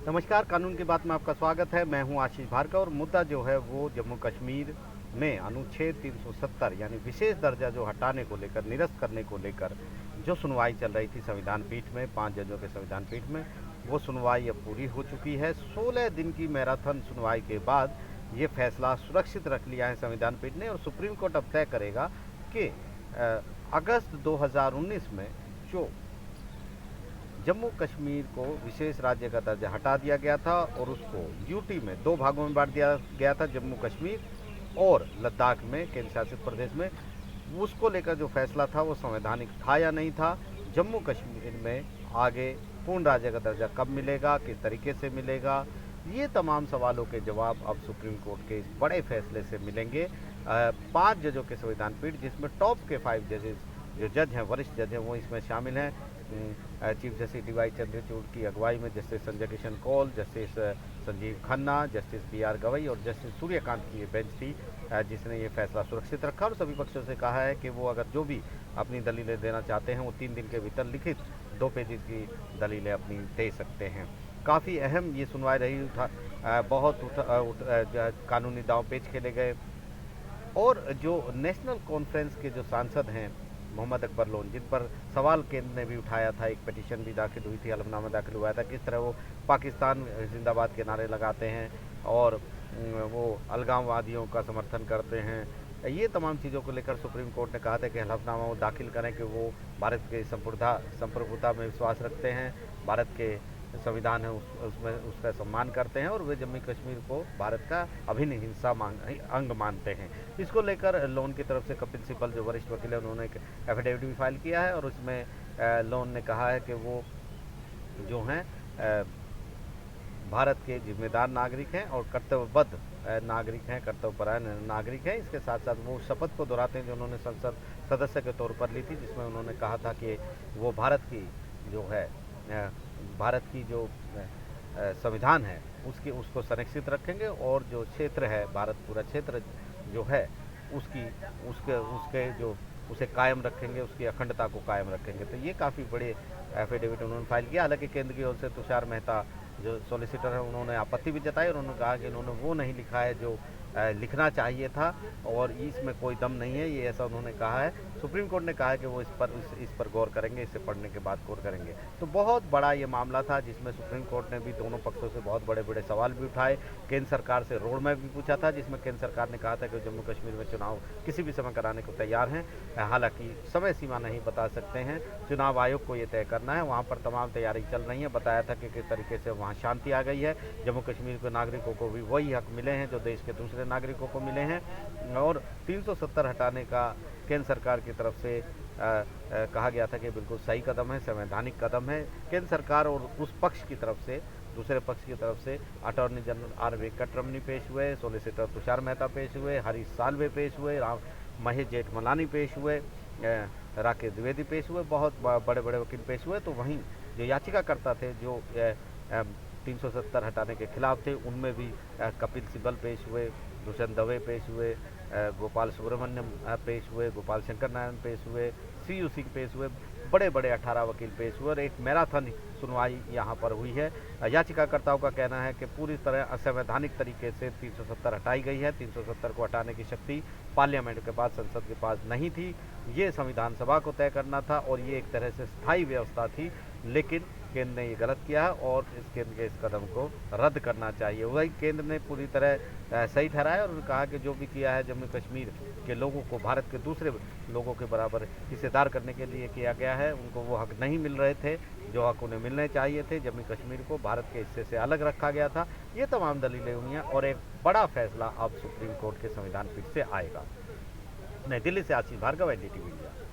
नमस्कार, कानून की बात में आपका स्वागत है। मैं हूं आशीष भार्गव और मुद्दा जो है वो जम्मू कश्मीर में अनुच्छेद 370 यानी विशेष दर्जा जो हटाने को लेकर, निरस्त करने को लेकर जो सुनवाई चल रही थी संविधान पीठ में, 5 जजों के संविधान पीठ में, वो सुनवाई अब पूरी हो चुकी है। 16 दिन की मैराथन सुनवाई के बाद ये फैसला सुरक्षित रख लिया है संविधान पीठ ने और सुप्रीम कोर्ट अब तय करेगा कि अगस्त 2019 में जो जम्मू कश्मीर को विशेष राज्य का दर्जा हटा दिया गया था और उसको यूटी में 2 भागों में बांट दिया गया था, जम्मू कश्मीर और लद्दाख में, केंद्र शासित प्रदेश में। उसको लेकर जो फैसला था वो संवैधानिक था या नहीं था, जम्मू कश्मीर में आगे पूर्ण राज्य का दर्जा कब मिलेगा, किस तरीके से मिलेगा, ये तमाम सवालों के जवाब अब सुप्रीम कोर्ट के इस बड़े फैसले से मिलेंगे। 5 जजों के संविधान पीठ, जिसमें टॉप के 5 जजेस जो जज हैं, वरिष्ठ जज हैं, वो इसमें शामिल हैं। Chief justice D Y Chandrachud की अगुवाई में justice Sanjay Kishan Kaul, justice Sanjiv Khanna, justice B R Gavai और जस्टिस सूर्यकांत की ये बेंच थी जिसने ये फैसला सुरक्षित रखा और सभी पक्षों से कहा है कि वो अगर जो भी अपनी दलीलें देना चाहते हैं वो 3 दिन के भीतर लिखित 2 पेजेस की दलीलें अपनी दे सकते हैं। काफ़ी अहम ये सुनवाई रही, बहुत कानूनी दांव पेच खेले गए और जो नेशनल कॉन्फ्रेंस के जो सांसद हैं मोहम्मद अकबर लोन, जिन पर सवाल केंद्र ने भी उठाया था, एक पिटीशन भी दाखिल हुई थी, हलफनामा दाखिल हुआ था, किस तरह वो पाकिस्तान जिंदाबाद के नारे लगाते हैं और वो अलगाववादियों का समर्थन करते हैं। ये तमाम चीज़ों को लेकर सुप्रीम कोर्ट ने कहा था कि हलफनामा वो दाखिल करें कि वो भारत के संप्रभुता में विश्वास रखते हैं, भारत के संविधान है उसमें उसका सम्मान करते हैं और वे जम्मू कश्मीर को भारत का अभिन्न हिस्सा अंग मानते हैं। इसको लेकर लोन की तरफ से कपिल सिब्बल जो वरिष्ठ वकील है, उन्होंने एक एफिडेविट भी फाइल किया है और उसमें लोन ने कहा है कि वो जो हैं भारत के जिम्मेदार नागरिक हैं और कर्तव्यबद्ध नागरिक हैं, कर्तव्यपरायण नागरिक हैं। इसके साथ साथ वो शपथ को दोहराते हैं जो उन्होंने संसद सदस्य के तौर पर ली थी, जिसमें उन्होंने कहा था कि वो भारत की जो है भारत की जो संविधान है उसको संरक्षित रखेंगे और जो क्षेत्र है, भारत पूरा क्षेत्र जो है उसके जो उसे कायम रखेंगे, उसकी अखंडता को कायम रखेंगे। तो ये काफ़ी बड़े एफिडेविट उन्होंने फाइल किया। हालांकि केंद्र की ओर से तुषार मेहता जो सॉलिसिटर है, उन्होंने आपत्ति भी जताई और उन्होंने कहा कि इन्होंने वो नहीं लिखा है जो लिखना चाहिए था और इसमें कोई दम नहीं है, ये ऐसा उन्होंने कहा है। सुप्रीम कोर्ट ने कहा है कि वो इस पर गौर करेंगे, इसे पढ़ने के बाद गौर करेंगे। तो बहुत बड़ा ये मामला था जिसमें सुप्रीम कोर्ट ने भी दोनों पक्षों से बहुत बड़े बड़े सवाल भी उठाए। केंद्र सरकार से रोड मैप भी पूछा था, जिसमें केंद्र सरकार ने कहा था कि जम्मू कश्मीर में चुनाव किसी भी समय कराने को तैयार हैं, हालांकि समय सीमा नहीं बता सकते हैं, चुनाव आयोग को ये तय करना है। वहाँ पर तमाम तैयारी चल रही है। बताया था कि किस तरीके से वहाँ शांति आ गई है, जम्मू कश्मीर के नागरिकों को भी वही हक मिले हैं जो देश के दूसरे नागरिकों को मिले हैं और 370 हटाने का केंद्र सरकार की तरफ से कहा गया था कि बिल्कुल सही कदम है, संवैधानिक कदम है। केंद्र सरकार और उस पक्ष की तरफ से, दूसरे पक्ष की तरफ से अटॉर्नी जनरल आर वेंकटरमणी पेश हुए, सॉलिसिटर तुषार मेहता पेश हुए, हरीश साल्वे पेश हुए, महेश जेठमलानी पेश हुए, राकेश द्विवेदी पेश हुए, बहुत बड़े बड़े वकील पेश हुए। तो वहीं जो याचिकाकर्ता थे जो 370 हटाने के खिलाफ थे, उनमें भी कपिल सिब्बल पेश हुए, दुष्यंत दवे पेश हुए, गोपाल सुब्रमण्यम पेश हुए, गोपाल शंकर नारायण पेश हुए, CU सिंह पेश हुए, बड़े बड़े 18 वकील पेश हुए और एक मैराथन सुनवाई यहाँ पर हुई है। याचिकाकर्ताओं का कहना है कि पूरी तरह असंवैधानिक तरीके से 370 हटाई गई है। 370 को हटाने की शक्ति पार्लियामेंट के पास, संसद के पास नहीं थी, ये संविधान सभा को तय करना था और ये एक तरह से स्थायी व्यवस्था थी, लेकिन केंद्र ने ये गलत किया और केंद्र के इस कदम को रद्द करना चाहिए। वही केंद्र ने पूरी तरह सही ठहराया और कहा कि जो भी किया है जम्मू कश्मीर के लोगों को भारत के दूसरे लोगों के बराबर हिस्सेदार करने के लिए किया गया है। उनको वो हक नहीं मिल रहे थे जो हक उन्हें मिलने चाहिए थे। जम्मू कश्मीर को भारत के हिस्से से अलग रखा गया था। ये तमाम दलीलें हुई हैं और एक बड़ा फैसला अब सुप्रीम कोर्ट के संविधान पीठ से आएगा। नई दिल्ली से आशीष भार्गव, NDTV इंडिया।